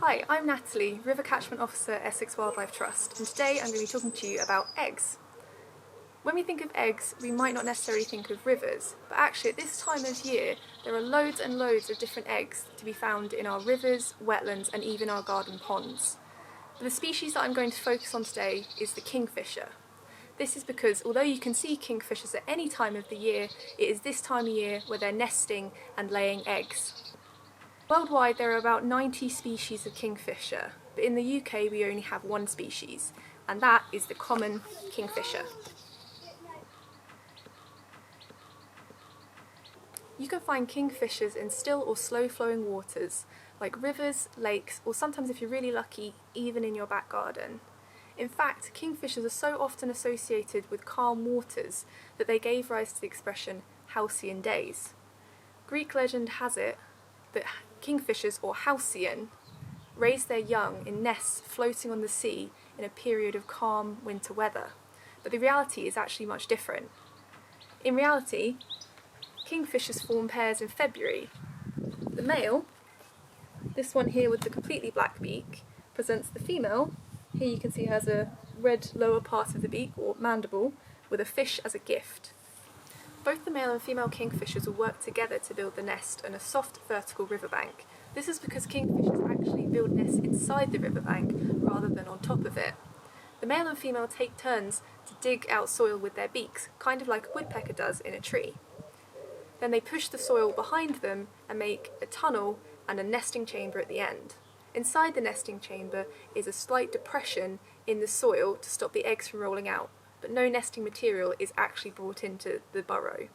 Hi, I'm Natalie, River Catchment Officer at Essex Wildlife Trust, and today I'm going to be talking to you about eggs. When we think of eggs, we might not necessarily think of rivers, but actually at this time of year there are loads and loads of different eggs to be found in our rivers, wetlands and even our garden ponds. But the species that I'm going to focus on today is the kingfisher. This is because although you can see kingfishers at any time of the year, it is this time of year where they're nesting and laying eggs. Worldwide there are about 90 species of kingfisher, but in the UK we only have one species, and that is the common kingfisher. You can find kingfishers in still or slow flowing waters, like rivers, lakes, or sometimes if you're really lucky, even in your back garden. In fact, kingfishers are so often associated with calm waters that they gave rise to the expression halcyon days. Greek legend has it that kingfishers, or halcyon, raise their young in nests floating on the sea in a period of calm winter weather. But the reality is actually much different. In reality, kingfishers form pairs in February. The male, this one here with the completely black beak, presents the female. Here you can see has a red lower part of the beak, or mandible, with a fish as a gift. Both the male and female kingfishers will work together to build the nest on a soft vertical riverbank. This is because kingfishers actually build nests inside the riverbank rather than on top of it. The male and female take turns to dig out soil with their beaks, kind of like a woodpecker does in a tree. Then they push the soil behind them and make a tunnel and a nesting chamber at the end. Inside the nesting chamber is a slight depression in the soil to stop the eggs from rolling out, but no nesting material is actually brought into the burrow.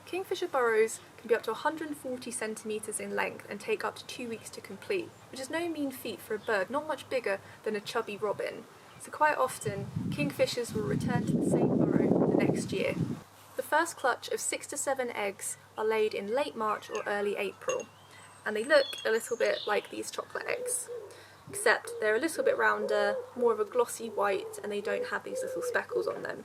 Kingfisher burrows can be up to 140 centimetres in length and take up to 2 weeks to complete, which is no mean feat for a bird not much bigger than a chubby robin. So quite often, kingfishers will return to the same burrow the next year. The first clutch of 6 to 7 eggs are laid in late March or early April, and they look a little bit like these chocolate eggs, except they're a little bit rounder, more of a glossy white, and they don't have these little speckles on them.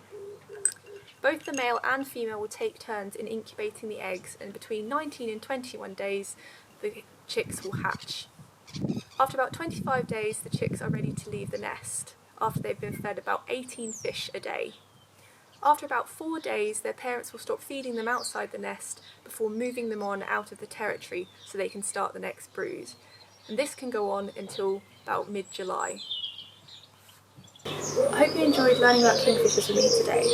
Both the male and female will take turns in incubating the eggs, and between 19 and 21 days the chicks will hatch. After about 25 days the chicks are ready to leave the nest, after they've been fed about 18 fish a day. After about 4 days their parents will stop feeding them outside the nest before moving them on out of the territory so they can start the next brood. And this can go on until about mid-July. I hope you enjoyed learning about kingfishers with me today.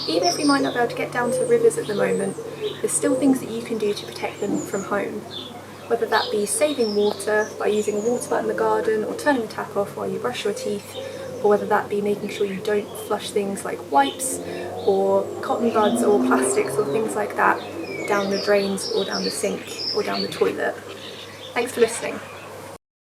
Even if you might not be able to get down to rivers at the moment, there's still things that you can do to protect them from home. Whether that be saving water by using a water butt in the garden or turning the tap off while you brush your teeth, or whether that be making sure you don't flush things like wipes or cotton buds or plastics or things like that down the drains or down the sink or down the toilet. Thanks for listening.